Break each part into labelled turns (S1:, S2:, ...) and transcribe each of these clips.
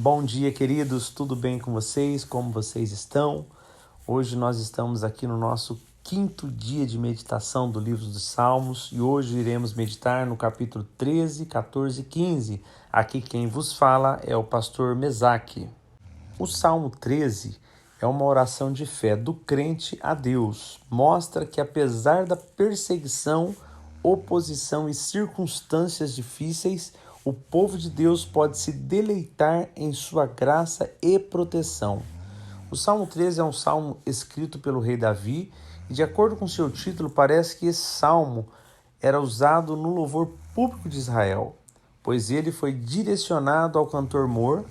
S1: Bom dia, queridos, tudo bem com vocês? Como vocês estão? Hoje nós estamos aqui no nosso quinto dia de meditação do livro dos Salmos e hoje iremos meditar no capítulo 13, 14 e 15. Aqui quem vos fala é o pastor Mesaque. O Salmo 13 é uma oração de fé do crente a Deus. Mostra que apesar da perseguição, oposição e circunstâncias difíceis, o povo de Deus pode se deleitar em sua graça e proteção. O Salmo 13 é um salmo escrito pelo rei Davi e, de acordo com seu título, parece que esse salmo era usado no louvor público de Israel, pois ele foi direcionado ao cantor Mor,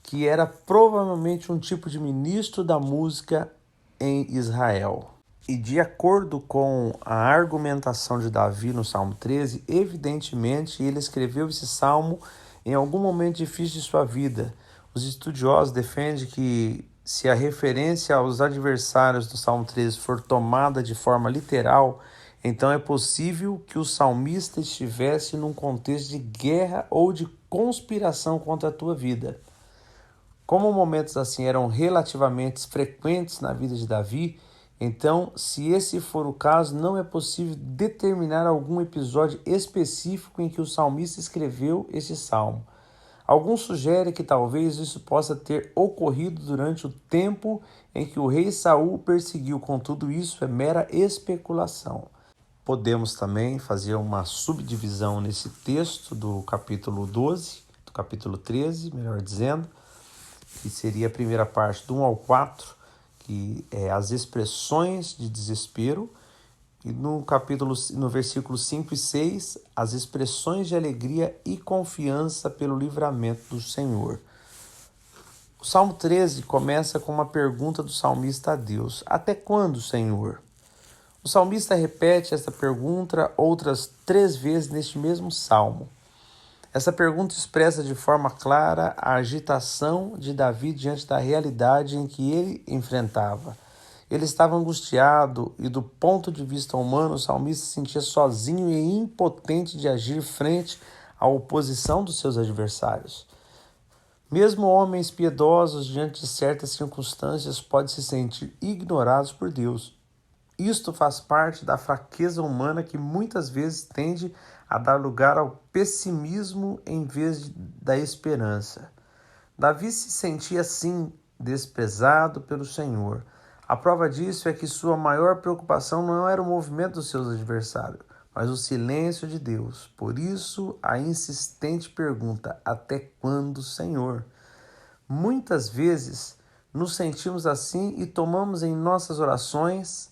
S1: que era provavelmente um tipo de ministro da música em Israel. E de acordo com a argumentação de Davi no Salmo 13, evidentemente ele escreveu esse salmo em algum momento difícil de sua vida. Os estudiosos defendem que se a referência aos adversários do Salmo 13 for tomada de forma literal, então é possível que o salmista estivesse num contexto de guerra ou de conspiração contra a tua vida. Como momentos assim eram relativamente frequentes na vida de Davi, então, se esse for o caso, não é possível determinar algum episódio específico em que o salmista escreveu esse salmo. Alguns sugerem que talvez isso possa ter ocorrido durante o tempo em que o rei Saul o perseguiu. Contudo, isso é mera especulação. Podemos também fazer uma subdivisão nesse texto do capítulo 12, do capítulo 13, melhor dizendo, que seria a primeira parte do 1 ao 4, que é as expressões de desespero, e no versículo 5 e 6, as expressões de alegria e confiança pelo livramento do Senhor. O Salmo 13 começa com uma pergunta do salmista a Deus: até quando, Senhor? O salmista repete essa pergunta outras 3 vezes neste mesmo salmo. Essa pergunta expressa de forma clara a agitação de Davi diante da realidade em que ele enfrentava. Ele estava angustiado e, do ponto de vista humano, o salmista se sentia sozinho e impotente de agir frente à oposição dos seus adversários. Mesmo homens piedosos, diante de certas circunstâncias, podem se sentir ignorados por Deus. Isto faz parte da fraqueza humana que muitas vezes tende a dar lugar ao pessimismo em vez da esperança. Davi se sentia assim desprezado pelo Senhor. A prova disso é que sua maior preocupação não era o movimento dos seus adversários, mas o silêncio de Deus. Por isso, a insistente pergunta: até quando, Senhor? Muitas vezes nos sentimos assim e tomamos em nossas orações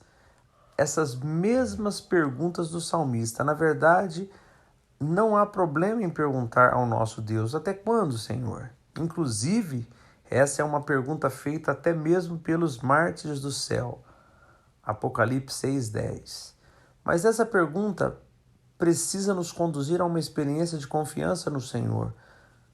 S1: essas mesmas perguntas do salmista. Na verdade, não há problema em perguntar ao nosso Deus: até quando, Senhor? Inclusive, essa é uma pergunta feita até mesmo pelos mártires do céu. Apocalipse 6:10. Mas essa pergunta precisa nos conduzir a uma experiência de confiança no Senhor.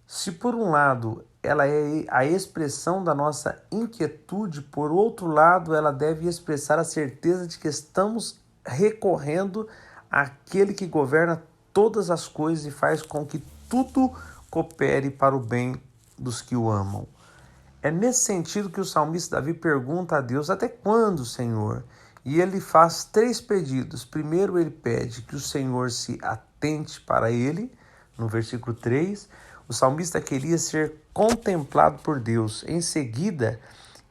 S1: Se por um lado ela é a expressão da nossa inquietude, por outro lado ela deve expressar a certeza de que estamos recorrendo àquele que governa todas as coisas e faz com que tudo coopere para o bem dos que o amam. É nesse sentido que o salmista Davi pergunta a Deus: até quando, Senhor? E ele faz 3 pedidos. Primeiro, ele pede que o Senhor se atente para ele, no versículo 3. O salmista queria ser contemplado por Deus. Em seguida,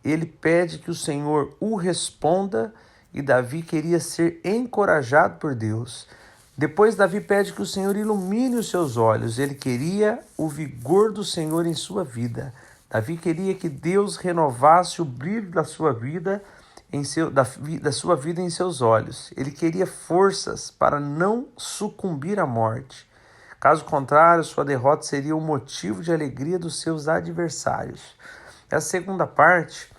S1: ele pede que o Senhor o responda e Davi queria ser encorajado por Deus. Depois, Davi pede que o Senhor ilumine os seus olhos. Ele queria o vigor do Senhor em sua vida. Davi queria que Deus renovasse o brilho da sua vida em seus olhos. Ele queria forças para não sucumbir à morte. Caso contrário, sua derrota seria o motivo de alegria dos seus adversários. A segunda parte,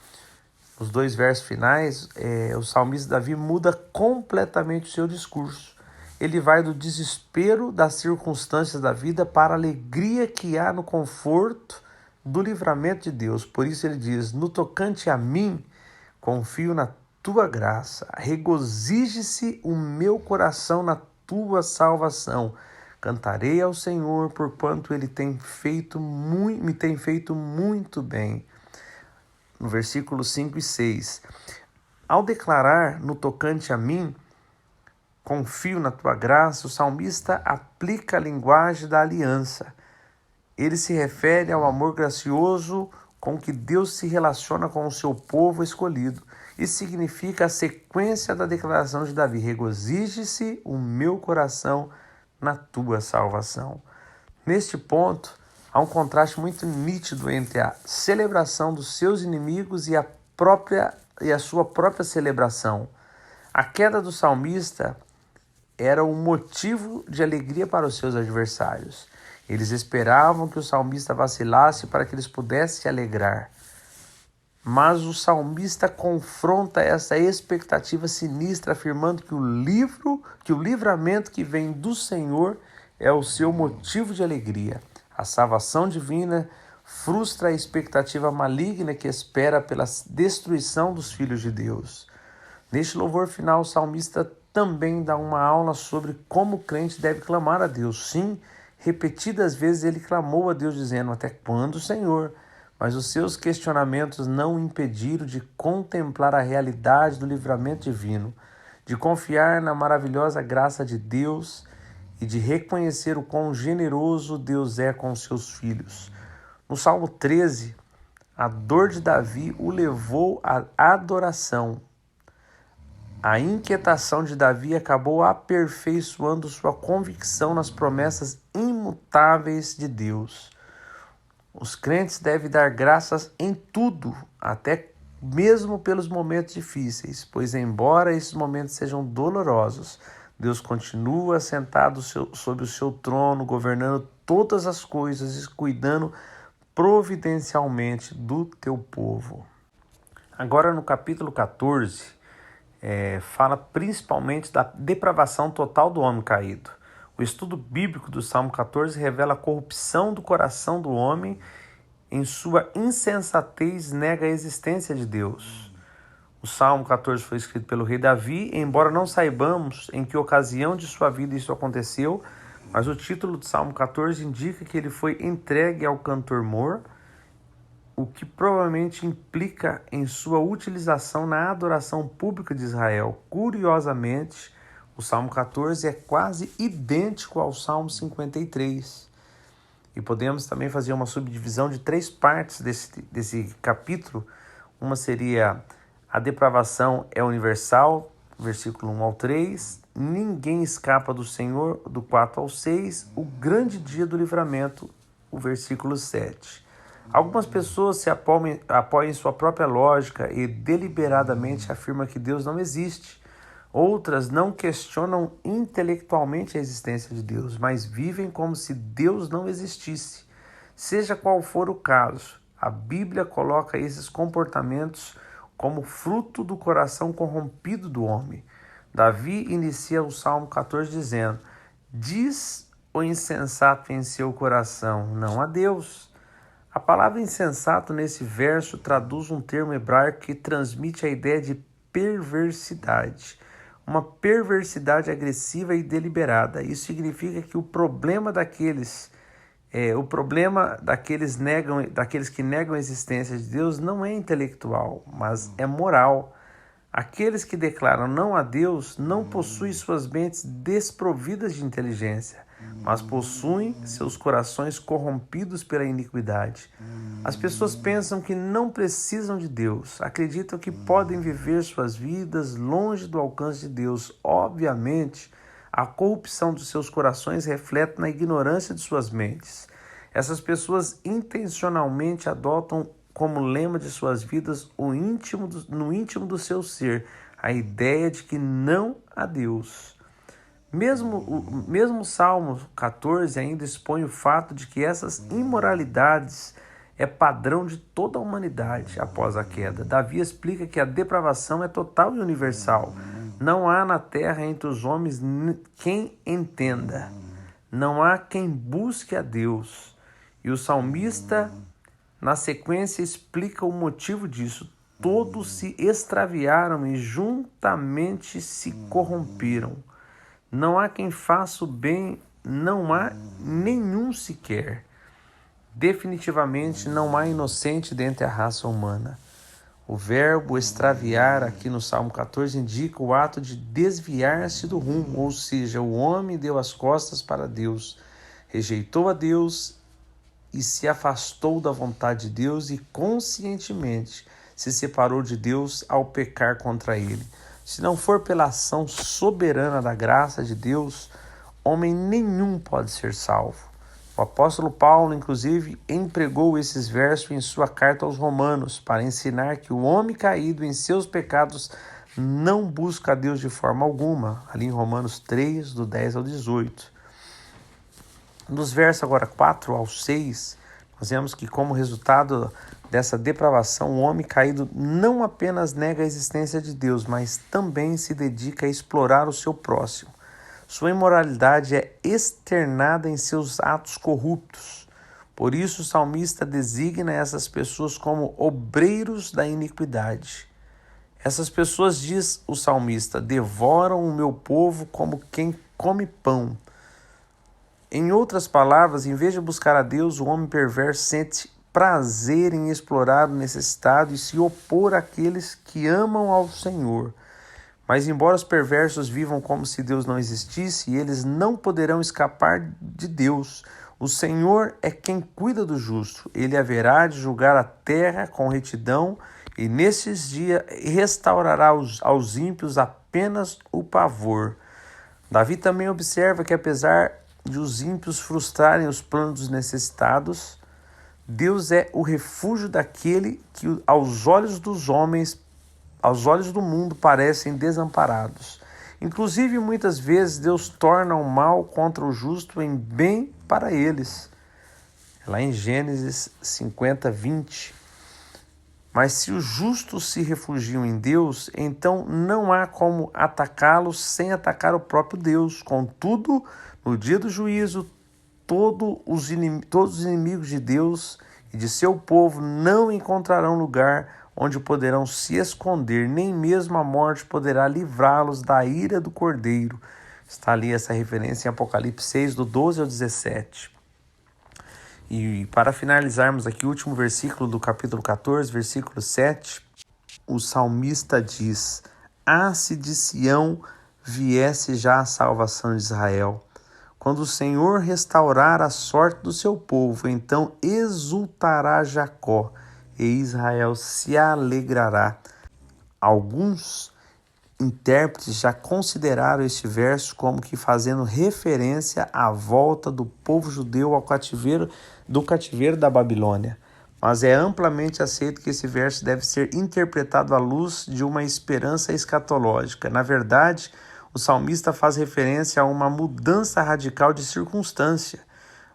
S1: os 2 versos finais, o salmista Davi muda completamente o seu discurso. Ele vai do desespero das circunstâncias da vida para a alegria que há no conforto do livramento de Deus. Por isso ele diz: no tocante a mim, confio na tua graça. Regozije-se o meu coração na tua salvação. Cantarei ao Senhor, porquanto Ele me tem feito muito bem. No versículos 5 e 6. Ao declarar no tocante a mim, confio na tua graça, o salmista aplica a linguagem da aliança. Ele se refere ao amor gracioso com que Deus se relaciona com o seu povo escolhido. Isso significa a sequência da declaração de Davi: regozije-se o meu coração na tua salvação. Neste ponto, há um contraste muito nítido entre a celebração dos seus inimigos e a sua própria celebração. A queda do salmista era um motivo de alegria para os seus adversários. Eles esperavam que o salmista vacilasse para que eles pudessem se alegrar. Mas o salmista confronta essa expectativa sinistra, afirmando que o livramento que vem do Senhor é o seu motivo de alegria. A salvação divina frustra a expectativa maligna que espera pela destruição dos filhos de Deus. Neste louvor final, o salmista também dá uma aula sobre como o crente deve clamar a Deus. Sim, repetidas vezes ele clamou a Deus dizendo: até quando, Senhor? Mas os seus questionamentos não o impediram de contemplar a realidade do livramento divino, de confiar na maravilhosa graça de Deus e de reconhecer o quão generoso Deus é com os seus filhos. No Salmo 13, a dor de Davi o levou à adoração. A inquietação de Davi acabou aperfeiçoando sua convicção nas promessas imutáveis de Deus. Os crentes devem dar graças em tudo, até mesmo pelos momentos difíceis, pois embora esses momentos sejam dolorosos, Deus continua sentado sobre o seu trono, governando todas as coisas e cuidando providencialmente do teu povo. Agora no capítulo 14, fala principalmente da depravação total do homem caído. O estudo bíblico do Salmo 14 revela a corrupção do coração do homem. Em sua insensatez, nega a existência de Deus. O Salmo 14 foi escrito pelo rei Davi, embora não saibamos em que ocasião de sua vida isso aconteceu, mas o título do Salmo 14 indica que ele foi entregue ao cantor Mor, o que provavelmente implica em sua utilização na adoração pública de Israel. Curiosamente, o Salmo 14 é quase idêntico ao Salmo 53. E podemos também fazer uma subdivisão de 3 partes desse capítulo. Uma seria: a depravação é universal, versículo 1 ao 3. Ninguém escapa do Senhor, do 4 ao 6. O grande dia do livramento, o versículo 7. Algumas pessoas se apoiam em sua própria lógica e deliberadamente afirmam que Deus não existe. Outras não questionam intelectualmente a existência de Deus, mas vivem como se Deus não existisse. Seja qual for o caso, a Bíblia coloca esses comportamentos como fruto do coração corrompido do homem. Davi inicia o Salmo 14 dizendo: diz o insensato em seu coração, não a Deus. A palavra insensato nesse verso traduz um termo hebraico que transmite a ideia de perversidade. Uma perversidade agressiva e deliberada. Isso significa que o problema daqueles que negam a existência de Deus não é intelectual, mas é moral. Aqueles que declaram não a Deus não possuem suas mentes desprovidas de inteligência, mas possuem seus corações corrompidos pela iniquidade. As pessoas pensam que não precisam de Deus, acreditam que podem viver suas vidas longe do alcance de Deus. Obviamente, a corrupção dos seus corações reflete na ignorância de suas mentes. Essas pessoas intencionalmente adotam como lema de suas vidas no íntimo do seu ser, a ideia de que não há Deus. Mesmo o Salmo 14 ainda expõe o fato de que essas imoralidades é padrão de toda a humanidade após a queda. Davi explica que a depravação é total e universal. Não há na terra entre os homens quem entenda. Não há quem busque a Deus. E o salmista, na sequência, explica o motivo disso. Todos se extraviaram e juntamente se corromperam. Não há quem faça o bem não há nenhum sequer. Definitivamente não há inocente dentre a raça humana. O verbo extraviar aqui no Salmo 14 indica o ato de desviar-se do rumo, ou seja, o homem deu as costas para Deus, rejeitou a Deus e se afastou da vontade de Deus e conscientemente se separou de Deus ao pecar contra ele. Se não for pela ação soberana da graça de Deus, homem nenhum pode ser salvo. O apóstolo Paulo, inclusive, empregou esses versos em sua carta aos Romanos para ensinar que o homem caído em seus pecados não busca a Deus de forma alguma, ali em Romanos 3, do 10 ao 18. Nos versos agora 4 ao 6, nós vemos que como resultado dessa depravação, o homem caído não apenas nega a existência de Deus, mas também se dedica a explorar o seu próximo. Sua imoralidade é externada em seus atos corruptos. Por isso o salmista designa essas pessoas como obreiros da iniquidade. Essas pessoas, diz o salmista, devoram o meu povo como quem come pão. Em outras palavras, em vez de buscar a Deus, o homem perverso sente prazer em explorar o necessitado e se opor àqueles que amam ao Senhor. Mas embora os perversos vivam como se Deus não existisse, eles não poderão escapar de Deus. O Senhor é quem cuida do justo. Ele haverá de julgar a terra com retidão e nesses dias restaurará aos ímpios apenas o pavor. Davi também observa que apesar de os ímpios frustrarem os planos dos necessitados, Deus é o refúgio daquele que aos olhos dos homens, aos olhos do mundo, parecem desamparados. Inclusive, muitas vezes, Deus torna o mal contra o justo em bem para eles. Lá em Gênesis 50, 20. Mas se os justos se refugiam em Deus, então não há como atacá-los sem atacar o próprio Deus. Contudo, no dia do juízo, todos os inimigos de Deus e de seu povo não encontrarão lugar onde poderão se esconder, nem mesmo a morte poderá livrá-los da ira do Cordeiro. Está ali essa referência em Apocalipse 6, do 12 ao 17. E para finalizarmos aqui o último versículo do capítulo 14, versículo 7, o salmista diz: Ah, se de Sião viesse já a salvação de Israel! Quando o Senhor restaurar a sorte do seu povo, então exultará Jacó e Israel se alegrará. Alguns intérpretes já consideraram este verso como que fazendo referência à volta do povo judeu ao cativeiro da Babilônia. Mas é amplamente aceito que esse verso deve ser interpretado à luz de uma esperança escatológica. Na verdade, o salmista faz referência a uma mudança radical de circunstância,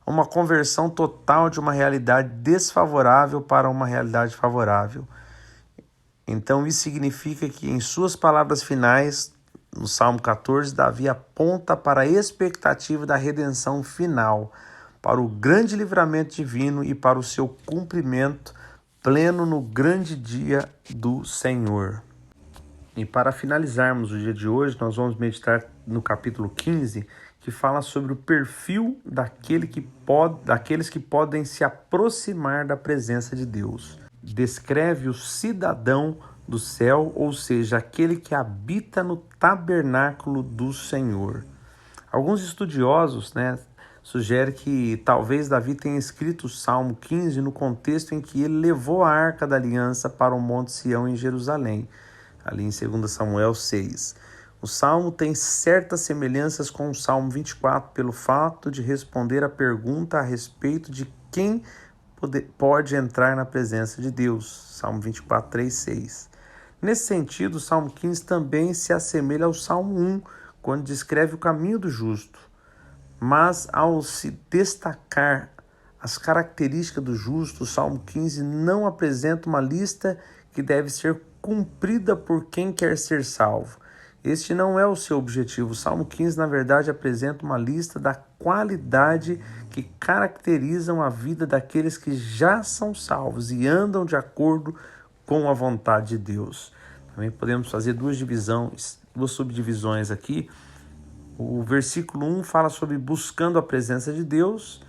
S1: uma conversão total de uma realidade desfavorável para uma realidade favorável. Então isso significa que em suas palavras finais, no Salmo 14, Davi aponta para a expectativa da redenção final, para o grande livramento divino e para o seu cumprimento pleno no grande dia do Senhor. E para finalizarmos o dia de hoje, nós vamos meditar no capítulo 15, que fala sobre o perfil daqueles que podem se aproximar da presença de Deus. Descreve o cidadão do céu, ou seja, aquele que habita no tabernáculo do Senhor. Alguns estudiosos, sugerem que talvez Davi tenha escrito o Salmo 15 no contexto em que ele levou a Arca da Aliança para o Monte Sião em Jerusalém, ali em 2 Samuel 6. O Salmo tem certas semelhanças com o Salmo 24 pelo fato de responder à pergunta a respeito de quem pode entrar na presença de Deus. Salmo 24, 3, 6. Nesse sentido, o Salmo 15 também se assemelha ao Salmo 1, quando descreve o caminho do justo. Mas ao se destacar as características do justo, o Salmo 15 não apresenta uma lista que deve ser cumprida por quem quer ser salvo. Este não é o seu objetivo. O Salmo 15, na verdade, apresenta uma lista da qualidade que caracterizam a vida daqueles que já são salvos e andam de acordo com a vontade de Deus. Também podemos fazer duas subdivisões aqui. O versículo 1 fala sobre buscando a presença de Deus,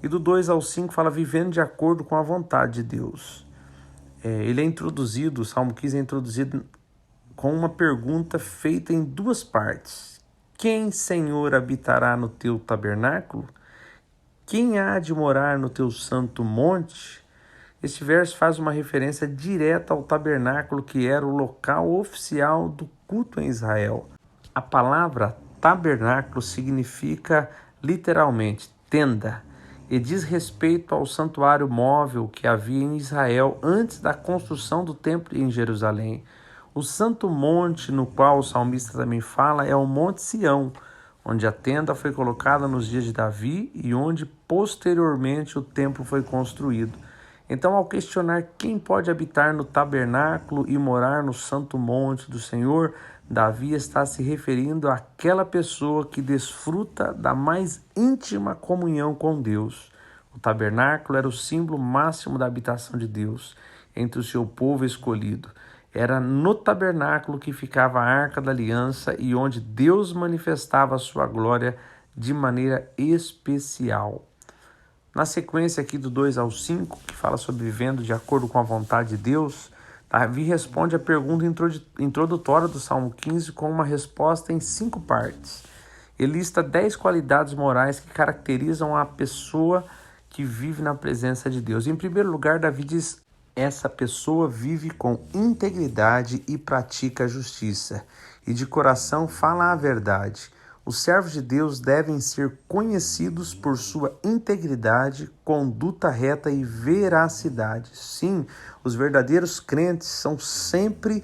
S1: e do 2 ao 5 fala vivendo de acordo com a vontade de Deus. O Salmo 15 é introduzido com uma pergunta feita em duas partes. Quem, Senhor, habitará no teu tabernáculo? Quem há de morar no teu santo monte? Este verso faz uma referência direta ao tabernáculo, que era o local oficial do culto em Israel. A palavra tabernáculo significa literalmente tenda e diz respeito ao santuário móvel que havia em Israel antes da construção do templo em Jerusalém. O santo monte no qual o salmista também fala é o Monte Sião, onde a tenda foi colocada nos dias de Davi e onde posteriormente o templo foi construído. Então, ao questionar quem pode habitar no tabernáculo e morar no santo monte do Senhor, Davi está se referindo àquela pessoa que desfruta da mais íntima comunhão com Deus. O tabernáculo era o símbolo máximo da habitação de Deus entre o seu povo escolhido. Era no tabernáculo que ficava a Arca da Aliança e onde Deus manifestava a sua glória de maneira especial. Na sequência aqui do 2 ao 5, que fala sobre vivendo de acordo com a vontade de Deus, Davi responde a pergunta introdutória do Salmo 15 com uma resposta em 5 partes. Ele lista 10 qualidades morais que caracterizam a pessoa que vive na presença de Deus. Em primeiro lugar, Davi diz: essa pessoa vive com integridade e pratica a justiça, e de coração fala a verdade. Os servos de Deus devem ser conhecidos por sua integridade, conduta reta e veracidade. Sim, os verdadeiros crentes são sempre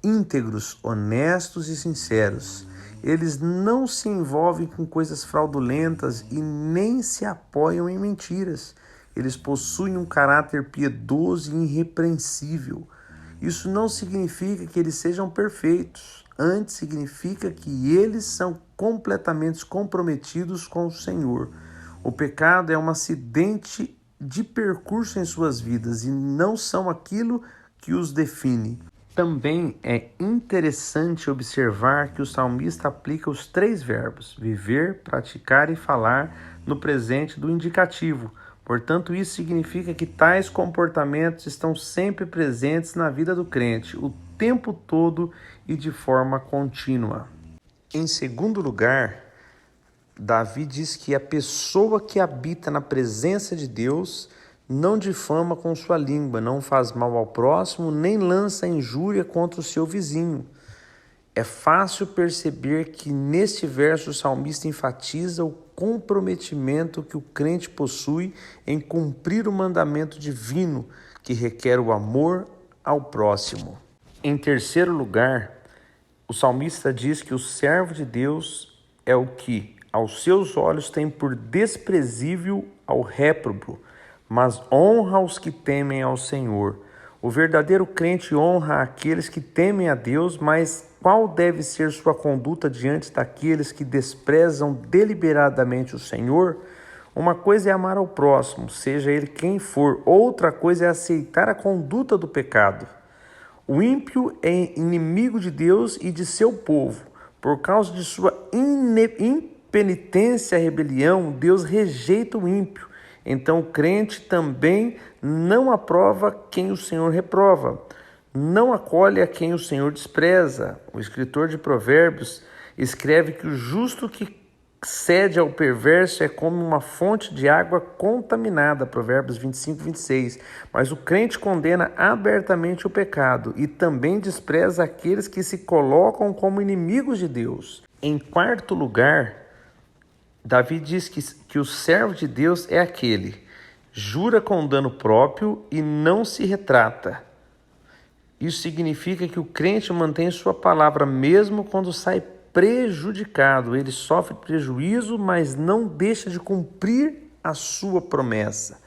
S1: íntegros, honestos e sinceros. Eles não se envolvem com coisas fraudulentas e nem se apoiam em mentiras. Eles possuem um caráter piedoso e irrepreensível. Isso não significa que eles sejam perfeitos. Antes, significa que eles são completamente comprometidos com o Senhor. O pecado é um acidente de percurso em suas vidas e não são aquilo que os define. Também é interessante observar que o salmista aplica os 3 verbos, viver, praticar e falar, no presente do indicativo. Portanto, isso significa que tais comportamentos estão sempre presentes na vida do crente, o tempo todo e de forma contínua. Em segundo lugar, Davi diz que a pessoa que habita na presença de Deus não difama com sua língua, não faz mal ao próximo, nem lança injúria contra o seu vizinho. É fácil perceber que neste verso o salmista enfatiza o comprometimento que o crente possui em cumprir o mandamento divino, que requer o amor ao próximo. Em terceiro lugar, o salmista diz que o servo de Deus é o que, aos seus olhos, tem por desprezível ao réprobo, mas honra os que temem ao Senhor. O verdadeiro crente honra aqueles que temem a Deus, mas qual deve ser sua conduta diante daqueles que desprezam deliberadamente o Senhor? Uma coisa é amar ao próximo, seja ele quem for. Outra coisa é aceitar a conduta do pecado. O ímpio é inimigo de Deus e de seu povo. Por causa de sua impenitência e rebelião, Deus rejeita o ímpio. Então o crente também não aprova quem o Senhor reprova, não acolhe a quem o Senhor despreza. O escritor de Provérbios escreve que o justo que cede ao perverso é como uma fonte de água contaminada, Provérbios 25, 26. Mas o crente condena abertamente o pecado e também despreza aqueles que se colocam como inimigos de Deus. Em quarto lugar, Davi diz que o servo de Deus é aquele, jura com dano próprio e não se retrata. Isso significa que o crente mantém sua palavra mesmo quando sai prejudicado. Ele sofre prejuízo, mas não deixa de cumprir a sua promessa.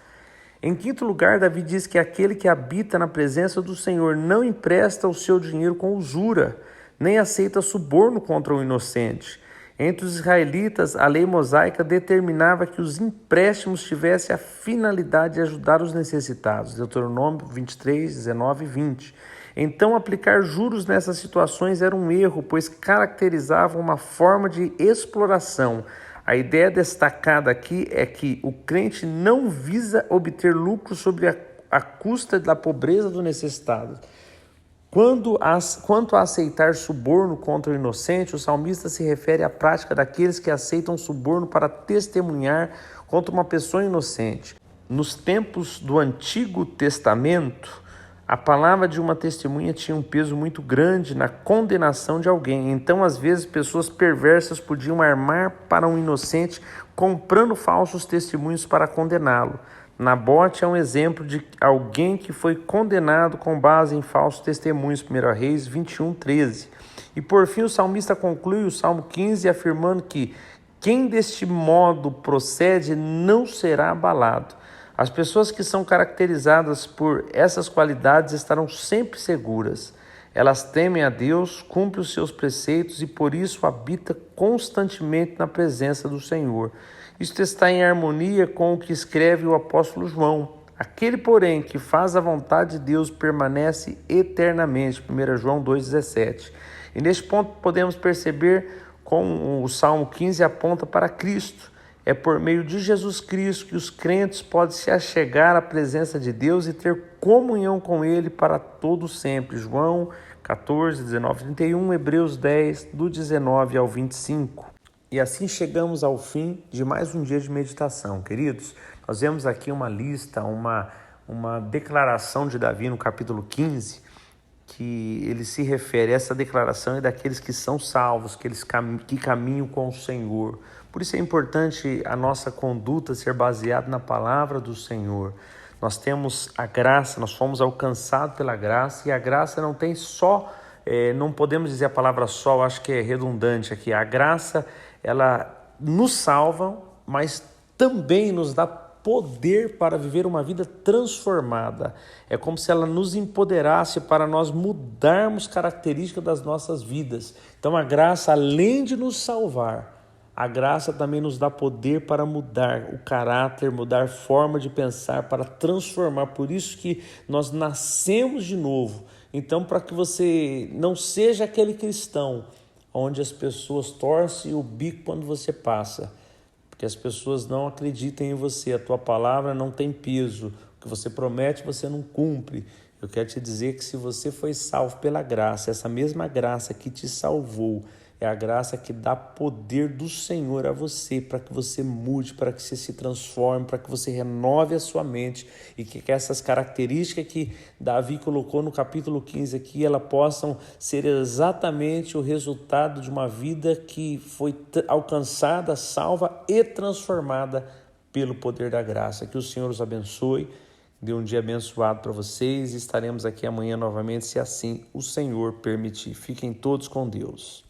S1: Em quinto lugar, Davi diz que aquele que habita na presença do Senhor não empresta o seu dinheiro com usura, nem aceita suborno contra o inocente. Entre os israelitas, a lei mosaica determinava que os empréstimos tivessem a finalidade de ajudar os necessitados. Deuteronômio 23, 19 e 20. Então, aplicar juros nessas situações era um erro, pois caracterizava uma forma de exploração. A ideia destacada aqui é que o crente não visa obter lucro sobre a custa da pobreza do necessitado. Quanto a aceitar suborno contra o inocente, o salmista se refere à prática daqueles que aceitam suborno para testemunhar contra uma pessoa inocente. Nos tempos do Antigo Testamento, a palavra de uma testemunha tinha um peso muito grande na condenação de alguém. Então, às vezes, pessoas perversas podiam armar para um inocente, comprando falsos testemunhos para condená-lo. Nabote é um exemplo de alguém que foi condenado com base em falsos testemunhos, 1 Reis 21:13. E por fim o salmista conclui o Salmo 15 afirmando que quem deste modo procede não será abalado. As pessoas que são caracterizadas por essas qualidades estarão sempre seguras. Elas temem a Deus, cumprem os seus preceitos e por isso habita constantemente na presença do Senhor. Isto está em harmonia com o que escreve o apóstolo João. Aquele, porém, que faz a vontade de Deus permanece eternamente. 1 João 2,17. E neste ponto podemos perceber como o Salmo 15 aponta para Cristo. É por meio de Jesus Cristo que os crentes podem se achegar à presença de Deus e ter comunhão com Ele para todo sempre. João 14, 19, 31, Hebreus 10, do 19 ao 25. E assim chegamos ao fim de mais um dia de meditação, queridos. Nós vemos aqui uma lista, uma declaração de Davi no capítulo 15, que ele se refere, essa declaração é daqueles que são salvos, que caminham com o Senhor. Por isso é importante a nossa conduta ser baseada na palavra do Senhor. Nós temos a graça, nós fomos alcançados pela graça, e a graça não tem só, não podemos dizer a palavra só, eu acho que é redundante aqui. A graça, ela nos salva, mas também nos dá poder para viver uma vida transformada. É como se ela nos empoderasse para nós mudarmos características das nossas vidas. Então a graça, além de nos salvar, a graça também nos dá poder para mudar o caráter, mudar a forma de pensar, para transformar. Por isso que nós nascemos de novo. Então, para que você não seja aquele cristão onde as pessoas torcem o bico quando você passa, porque as pessoas não acreditam em você, a tua palavra não tem peso, o que você promete você não cumpre. Eu quero te dizer que se você foi salvo pela graça, essa mesma graça que te salvou, é a graça que dá poder do Senhor a você, para que você mude, para que você se transforme, para que você renove a sua mente e que essas características que Davi colocou no capítulo 15 aqui, elas possam ser exatamente o resultado de uma vida que foi alcançada, salva e transformada pelo poder da graça. Que o Senhor os abençoe, dê um dia abençoado para vocês e estaremos aqui amanhã novamente, se assim o Senhor permitir. Fiquem todos com Deus.